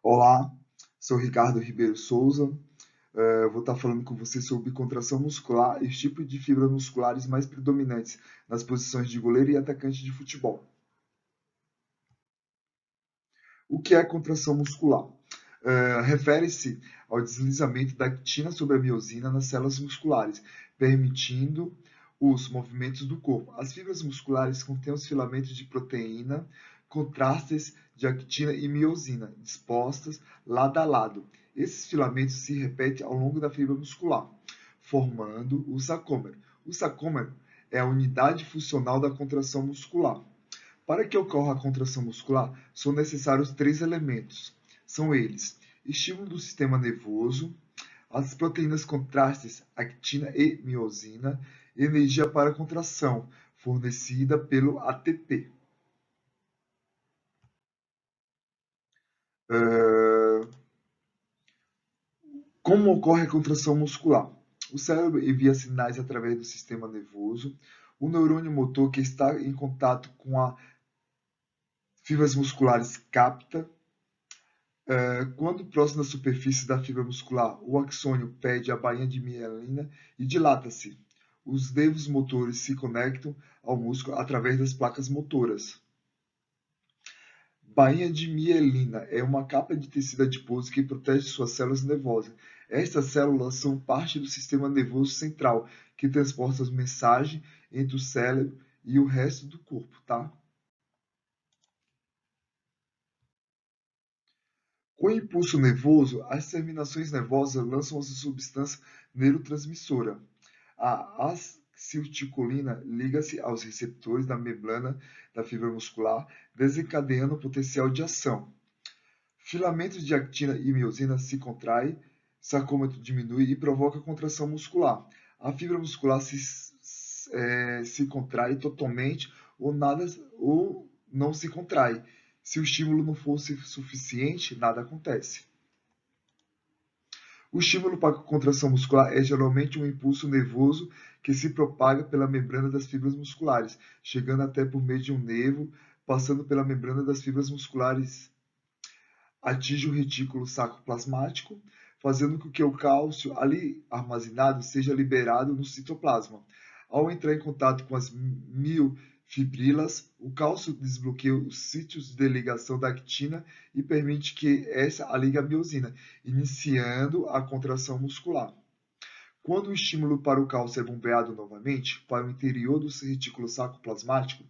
Olá, sou Ricardo Ribeiro Souza. Vou estar falando com você sobre contração muscular e os tipos de fibras musculares mais predominantes nas posições de goleiro e atacante de futebol. O que é contração muscular? Refere-se ao deslizamento da actina sobre a miosina nas células musculares, permitindo os movimentos do corpo. As fibras musculares contêm os filamentos de proteína contrastes de actina e miosina, dispostas lado a lado. Esses filamentos se repetem ao longo da fibra muscular, formando o sarcômero. O sarcômero é a unidade funcional da contração muscular. Para que ocorra a contração muscular, são necessários três elementos. São eles: estímulo do sistema nervoso, as proteínas contrastes actina e miosina, e energia para a contração, fornecida pelo ATP. Uh, Como ocorre a contração muscular? O cérebro envia sinais através do sistema nervoso. O neurônio motor que está em contato com as fibras musculares capta. Quando próximo da superfície da fibra muscular, o axônio perde a bainha de mielina e dilata-se. Os nervos motores se conectam ao músculo através das placas motoras. Bainha de mielina é uma capa de tecido adiposo que protege suas células nervosas. Estas células são parte do sistema nervoso central, que transporta as mensagens entre o cérebro e o resto do corpo, tá? Com o impulso nervoso, as terminações nervosas lançam a substância neurotransmissora. A acetilcolina liga-se aos receptores da membrana da fibra muscular, desencadeando o potencial de ação. Filamentos de actina e miosina se contraem, sarcômetro diminui e provoca contração muscular. A fibra muscular se contrai totalmente ou não se contrai. Se o estímulo não fosse suficiente, nada acontece. O estímulo para a contração muscular é geralmente um impulso nervoso que se propaga pela membrana das fibras musculares, chegando até por meio de um nervo, passando pela membrana das fibras musculares, atinge o retículo sarcoplasmático, fazendo com que o cálcio ali armazenado seja liberado no citoplasma. Ao entrar em contato com as miofibrilas, o cálcio desbloqueia os sítios de ligação da actina e permite que essa ligue a miosina, iniciando a contração muscular. Quando o estímulo para o cálcio é bombeado novamente para o interior do retículo sarcoplasmático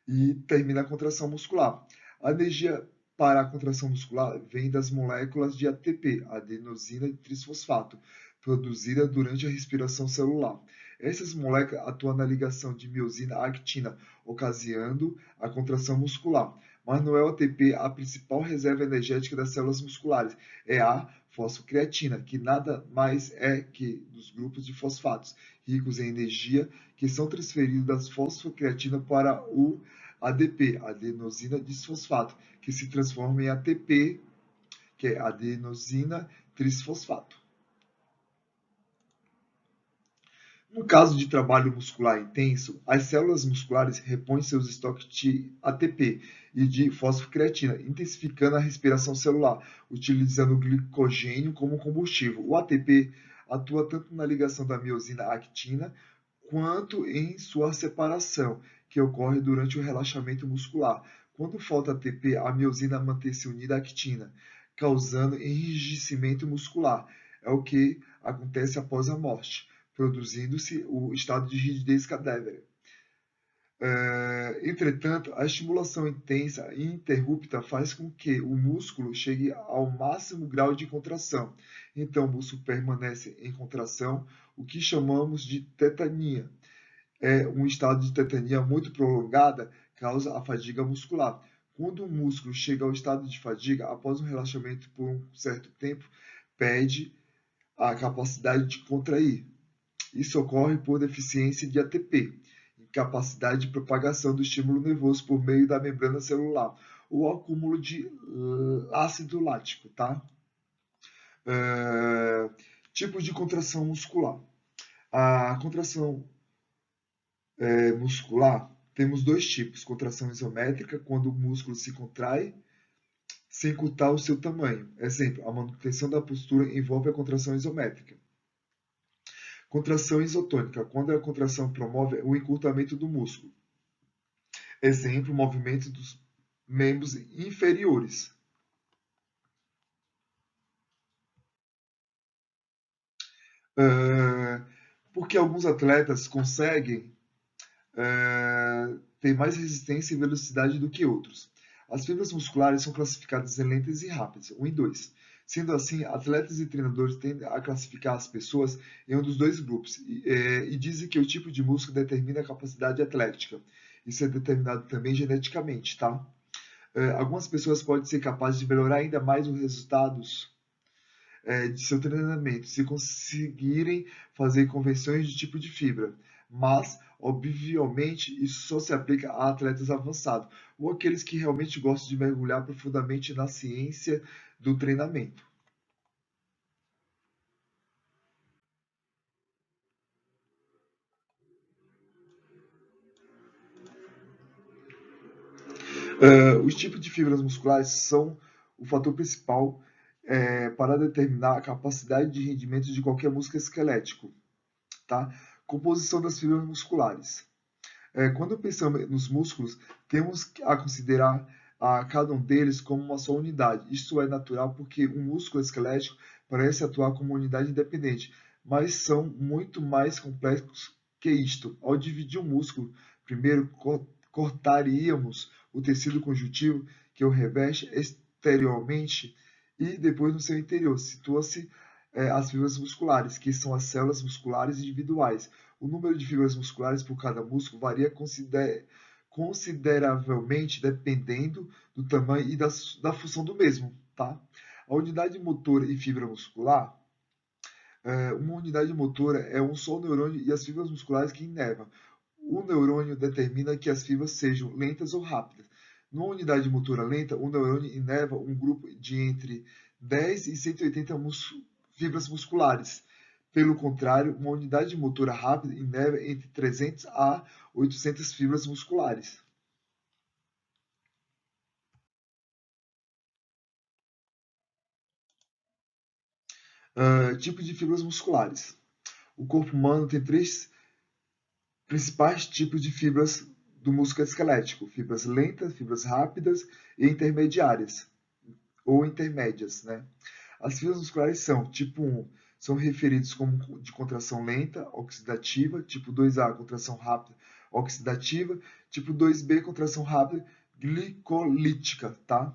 e termina a contração muscular. A energia para a contração muscular vem das moléculas de ATP, adenosina trisfosfato, produzida durante a respiração celular. Essas moléculas atuam na ligação de miosina à actina, ocasionando a contração muscular. Mas não é o ATP a principal reserva energética das células musculares, é a fosfocreatina, que nada mais é que dos grupos de fosfatos ricos em energia que são transferidos da fosfocreatina para o ADP, adenosina disfosfato, que se transforma em ATP, que é adenosina trisfosfato. No caso de trabalho muscular intenso, as células musculares repõem seus estoques de ATP e de fosfocreatina, intensificando a respiração celular, utilizando o glicogênio como combustível. O ATP atua tanto na ligação da miosina à actina quanto em sua separação, que ocorre durante o relaxamento muscular. Quando falta ATP, a miosina mantém-se unida à actina, causando enrijecimento muscular. É o que acontece após a morte, produzindo-se o estado de rigidez cadavérica. Entretanto, a estimulação intensa e ininterrupta faz com que o músculo chegue ao máximo grau de contração. Então, o músculo permanece em contração, o que chamamos de tetania. Um estado de tetania muito prolongada causa a fadiga muscular. Quando o músculo chega ao estado de fadiga, após um relaxamento por um certo tempo, perde a capacidade de contrair. Isso ocorre por deficiência de ATP, incapacidade de propagação do estímulo nervoso por meio da membrana celular, ou acúmulo de ácido lático, tá? Uh, Tipos de contração muscular. A contração muscular, temos dois tipos: contração isométrica, quando o músculo se contrai, sem encurtar o seu tamanho. Exemplo, a manutenção da postura envolve a contração isométrica. Contração isotônica, quando a contração promove o encurtamento do músculo. Exemplo, movimento dos membros inferiores. Uh, porque alguns atletas conseguem ter mais resistência e velocidade do que outros. As fibras musculares são classificadas em lentas e rápidas, 1 e 2. Sendo assim, atletas e treinadores tendem a classificar as pessoas em um dos dois grupos e dizem que o tipo de músculo determina a capacidade atlética. Isso é determinado também geneticamente, tá? Algumas pessoas podem ser capazes de melhorar ainda mais os resultados de seu treinamento, se conseguirem fazer conversões de tipo de fibra. Mas, obviamente, isso só se aplica a atletas avançados ou aqueles que realmente gostam de mergulhar profundamente na ciência do treinamento. Os tipos de fibras musculares são o fator principal para determinar a capacidade de rendimento de qualquer músculo esquelético. Tá? Composição das fibras musculares. Quando pensamos nos músculos, temos a considerar a cada um deles como uma só unidade. Isso é natural porque um músculo esquelético parece atuar como uma unidade independente, mas são muito mais complexos que isto. Ao dividir um músculo, primeiro cortaríamos o tecido conjuntivo que o reveste exteriormente e depois no seu interior situa-se as fibras musculares, que são as células musculares individuais. O número de fibras musculares por cada músculo varia consideravelmente dependendo do tamanho e da função do mesmo. Tá? A unidade motora e fibra muscular. Uma unidade motora é um só neurônio e as fibras musculares que inervam. O neurônio determina que as fibras sejam lentas ou rápidas. Numa unidade motora lenta, o neurônio inerva um grupo de entre 10 e 180 fibras musculares. Pelo contrário, uma unidade motora rápida inerva entre 300 a 800 fibras musculares. Tipo de fibras musculares. O corpo humano tem três principais tipos de fibras do músculo esquelético: fibras lentas, fibras rápidas e intermediárias ou intermédias, né? As fibras musculares são tipo 1, são referidos como de contração lenta, oxidativa, tipo 2A, contração rápida, oxidativa, tipo 2B, contração rápida, glicolítica, tá?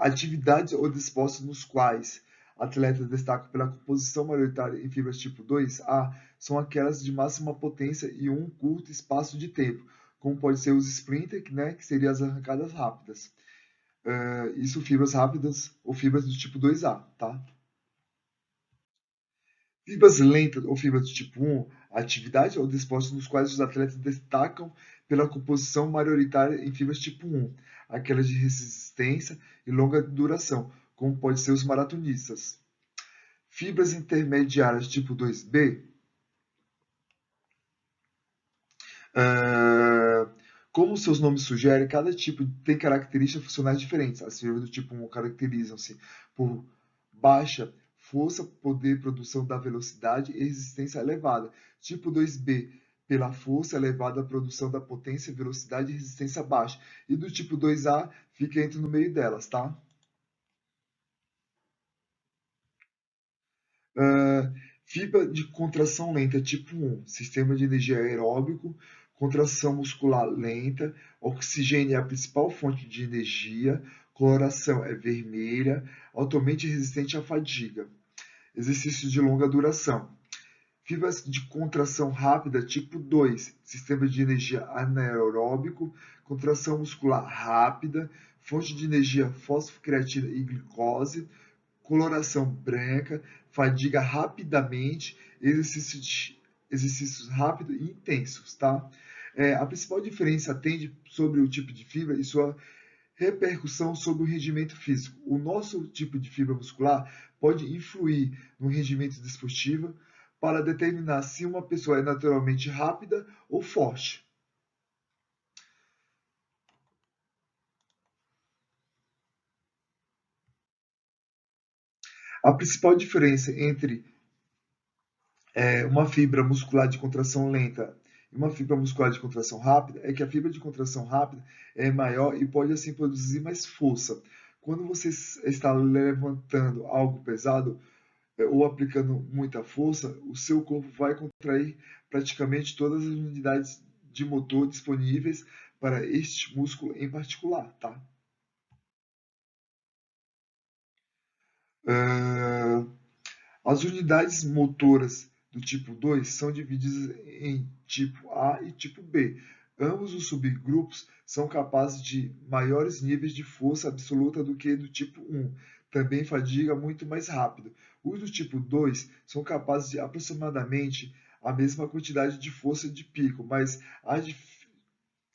Atividades ou dispostos nos quais atletas destacam pela composição majoritária em fibras tipo 2A são aquelas de máxima potência e um curto espaço de tempo, como pode ser os sprinter, né, que seriam as arrancadas rápidas. Isso fibras rápidas ou fibras do tipo 2A, tá? Fibras lentas ou fibras do tipo 1, atividades ou dispostos nos quais os atletas destacam pela composição majoritária em fibras tipo 1, aquelas de resistência e longa duração, como pode ser os maratonistas. Fibras intermediárias tipo 2B, uh, como seus nomes sugerem, cada tipo tem características funcionais diferentes. As fibras do tipo 1 caracterizam-se por baixa força, poder, produção da velocidade e resistência elevada. Tipo 2B, pela força elevada, produção da potência, velocidade e resistência baixa. E do tipo 2A, fica entre no meio delas, tá? Uh, Fibra de contração lenta tipo 1, sistema de energia aeróbico, contração muscular lenta, oxigênio é a principal fonte de energia, coloração é vermelha, altamente resistente à fadiga. Exercícios de longa duração. Fibras de contração rápida tipo 2, sistema de energia anaeróbico, contração muscular rápida, fonte de energia fosfocreatina e glicose, coloração branca, fadiga rapidamente, exercícios rápidos e intensos, tá? A principal diferença atende sobre o tipo de fibra e sua repercussão sobre o rendimento físico. O nosso tipo de fibra muscular pode influir no rendimento desportivo, para determinar se uma pessoa é naturalmente rápida ou forte. A principal diferença entre uma fibra muscular de contração lenta e uma fibra muscular de contração rápida é que a fibra de contração rápida é maior e pode assim produzir mais força. Quando você está levantando algo pesado ou aplicando muita força, o seu corpo vai contrair praticamente todas as unidades de motor disponíveis para este músculo em particular, tá? Ah, As unidades motoras do tipo 2 são divididas em tipo A e tipo B. Ambos os subgrupos são capazes de maiores níveis de força absoluta do que do tipo 1. Também fadiga muito mais rápido. Os do tipo 2 são capazes de aproximadamente a mesma quantidade de força de pico, mas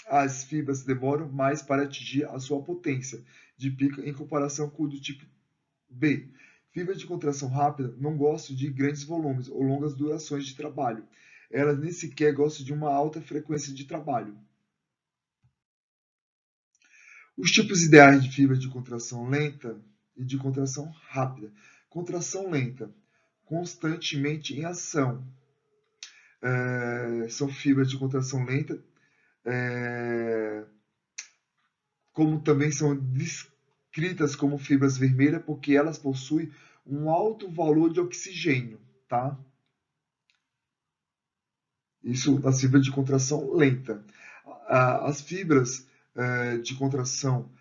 as fibras demoram mais para atingir a sua potência de pico em comparação com o do tipo B. Fibra de contração rápida não gosta de grandes volumes ou longas durações de trabalho. Elas nem sequer gostam de uma alta frequência de trabalho. Os tipos ideais de fibra de contração lenta e de contração rápida. Contração lenta, constantemente em ação. São fibras de contração lenta, é, como também são descritas como fibras vermelhas, porque elas possuem um alto valor de oxigênio, tá? Isso nas fibras de contração lenta. As fibras de contração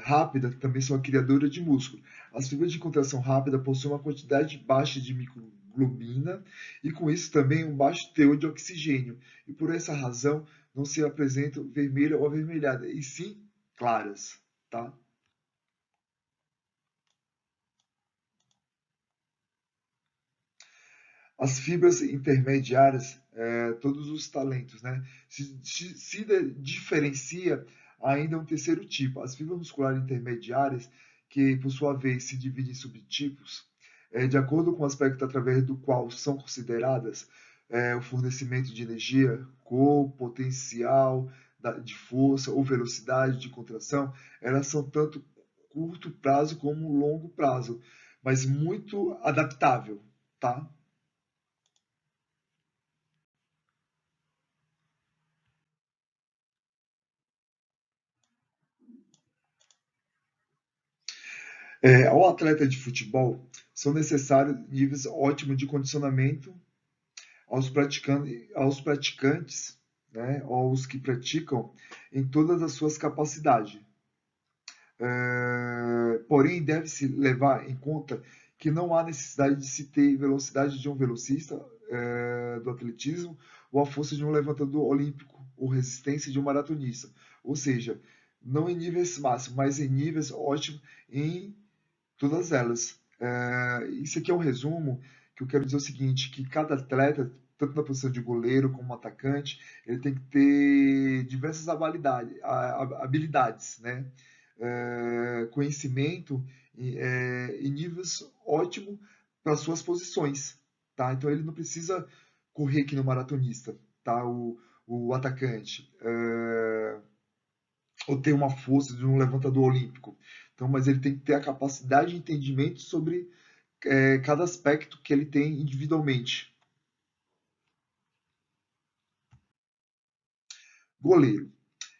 rápida também são a criadora de músculo. As fibras de contração rápida possuem uma quantidade baixa de microglobina e com isso também um baixo teor de oxigênio. E por essa razão não se apresentam vermelha ou avermelhada, e sim claras, tá? As fibras intermediárias, todos os talentos, né? Se diferencia ainda um terceiro tipo. As fibras musculares intermediárias, que por sua vez se dividem em subtipos, de acordo com o aspecto através do qual são consideradas o fornecimento de energia, cor, potencial de força ou velocidade de contração, elas são tanto curto prazo como longo prazo, mas muito adaptável, tá? Ao atleta de futebol, são necessários níveis ótimos de condicionamento aos praticantes, né, aos que praticam, em todas as suas capacidades. Porém, deve-se levar em conta que não há necessidade de se ter velocidade de um velocista do atletismo ou a força de um levantador olímpico ou resistência de um maratonista. Ou seja, não em níveis máximos, mas em níveis ótimos em todas elas. Isso aqui é um resumo que eu quero dizer o seguinte, que cada atleta, tanto na posição de goleiro como atacante, ele tem que ter diversas habilidades, né? Conhecimento em níveis ótimos para suas posições, tá? Então ele não precisa correr que no maratonista, tá? O atacante. Ou ter uma força de um levantador olímpico. Então, mas ele tem que ter a capacidade de entendimento sobre cada aspecto que ele tem individualmente. Goleiro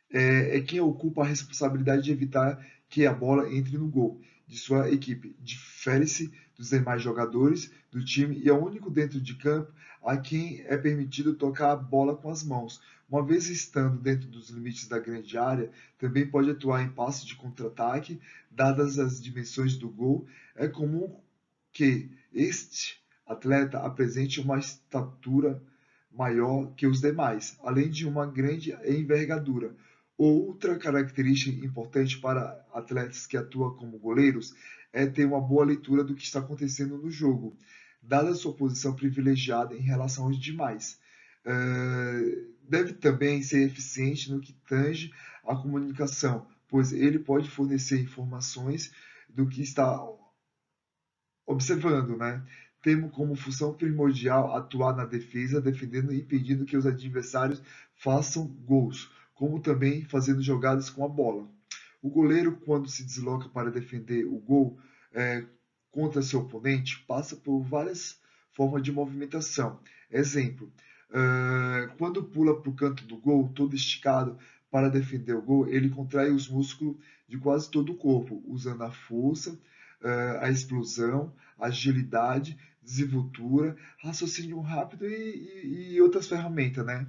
é quem ocupa a responsabilidade de evitar que a bola entre no gol de sua equipe. Difere-se dos demais jogadores do time e é o único dentro de campo a quem é permitido tocar a bola com as mãos. Uma vez estando dentro dos limites da grande área, também pode atuar em passe de contra-ataque. Dadas as dimensões do gol, é comum que este atleta apresente uma estatura maior que os demais, além de uma grande envergadura. Outra característica importante para atletas que atuam como goleiros é ter uma boa leitura do que está acontecendo no jogo, dada a sua posição privilegiada em relação aos demais. Deve também ser eficiente no que tange à comunicação, pois ele pode fornecer informações do que está observando, né? temos como função primordial atuar na defesa, defendendo e impedindo que os adversários façam gols, como também fazendo jogadas com a bola. O goleiro, quando se desloca para defender o gol contra seu oponente, passa por várias formas de movimentação. Exemplo, quando pula para o canto do gol, todo esticado para defender o gol, ele contrai os músculos de quase todo o corpo, usando a força, a explosão, a agilidade, desenvoltura, raciocínio rápido e outras ferramentas, né?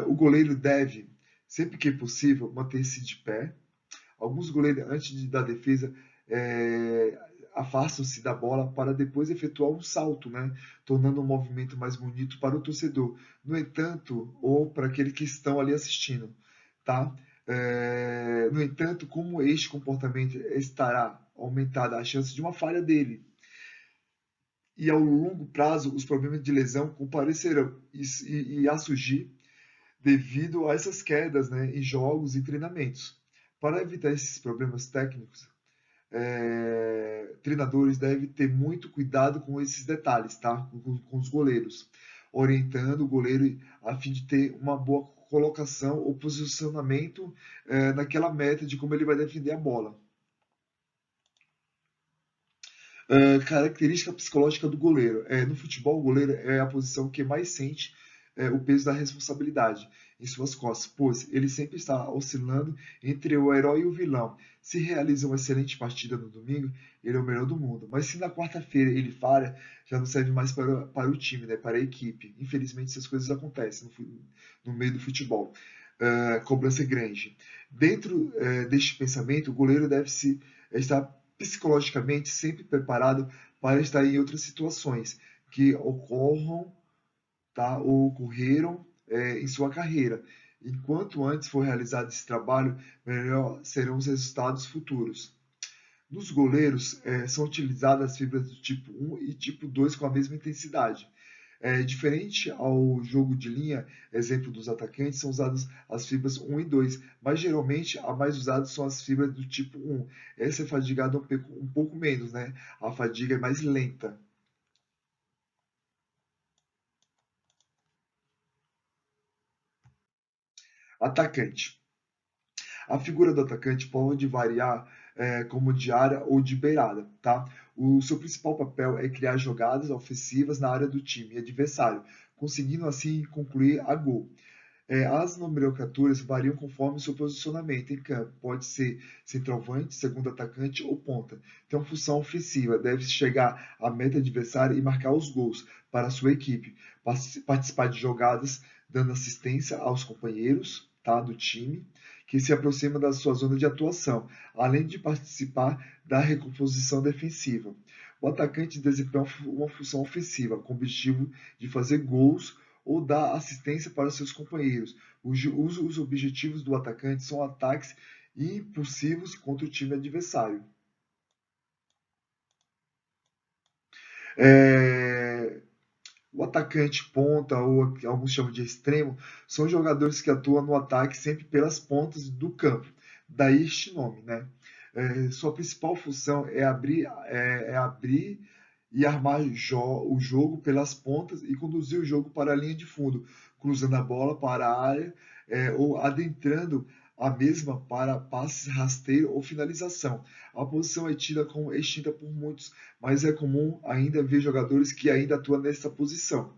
O goleiro deve, sempre que possível, manter-se de pé. Alguns goleiros, antes da defesa, é, afastam-se da bola para depois efetuar um salto, né? Tornando o movimento mais bonito para o torcedor. No entanto, ou para aqueles que estão ali assistindo, tá? No entanto, como este comportamento estará aumentada a chance de uma falha dele, e ao longo prazo os problemas de lesão comparecerão e a surgir devido a essas quedas, né, em jogos e treinamentos. Para evitar esses problemas técnicos, treinadores devem ter muito cuidado com esses detalhes, tá? Com os goleiros, orientando o goleiro a fim de ter uma boa colocação ou posicionamento naquela meta de como ele vai defender a bola. Característica psicológica do goleiro. No futebol, o goleiro é a posição que mais sente o peso da responsabilidade em suas costas, pois ele sempre está oscilando entre o herói e o vilão. Se realiza uma excelente partida no domingo, ele é o melhor do mundo. Mas se na quarta-feira ele falha, já não serve mais para o time, né, para a equipe. Infelizmente, essas coisas acontecem no meio do futebol. Cobrança grande. Dentro deste pensamento, o goleiro deve se estar psicologicamente sempre preparado para estar em outras situações que ocorram, tá, ou ocorreram em sua carreira. Enquanto antes for realizado esse trabalho, melhor serão os resultados futuros. Nos goleiros, são utilizadas as fibras do tipo 1 e tipo 2 com a mesma intensidade. Diferente ao jogo de linha, exemplo dos atacantes, são usadas as fibras 1 e 2, mas geralmente a mais usada são as fibras do tipo 1. Essa é fadigada um pouco menos, né? A fadiga é mais lenta. Atacante. A figura do atacante pode variar como de área ou de beirada, tá? O seu principal papel é criar jogadas ofensivas na área do time adversário, conseguindo assim concluir a gol. As nomenclaturas variam conforme o seu posicionamento em campo. Pode ser centroavante, segundo atacante ou ponta. Então, função ofensiva deve chegar à meta adversária e marcar os gols para a sua equipe. Participar de jogadas dando assistência aos companheiros, tá, do time que se aproxima da sua zona de atuação, além de participar da recomposição defensiva. O atacante desempenha uma função ofensiva com o objetivo de fazer gols ou dar assistência para seus companheiros. Os objetivos do atacante são ataques impulsivos contra o time adversário. É, O atacante ponta, ou alguns chamam de extremo, são jogadores que atuam no ataque sempre pelas pontas do campo. Daí este nome, né? Sua principal função é abrir e armar o jogo pelas pontas e conduzir o jogo para a linha de fundo, cruzando a bola para a área ou adentrando a mesma para passe rasteiro ou finalização. A posição é tida como extinta por muitos, mas é comum ainda ver jogadores que ainda atuam nessa posição.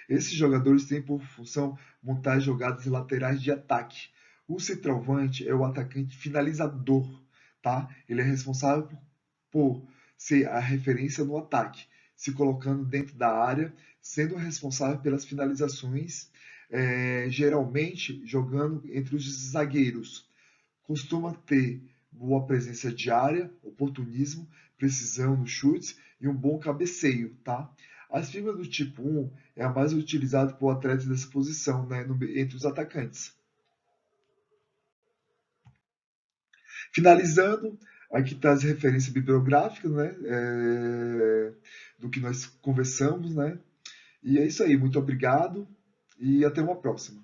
Esses jogadores têm por função montar jogadas laterais de ataque. O centroavante é o atacante finalizador, tá? Ele é responsável por ser a referência no ataque, se colocando dentro da área, sendo responsável pelas finalizações, geralmente jogando entre os zagueiros. Costuma ter boa presença de área, oportunismo, precisão nos chutes e um bom cabeceio, tá? As fibras do tipo 1 é a mais utilizada por atletas dessa posição, né, entre os atacantes. Finalizando, aqui está as referências bibliográficas, né, do que nós conversamos, né? E é isso aí, muito obrigado e até uma próxima.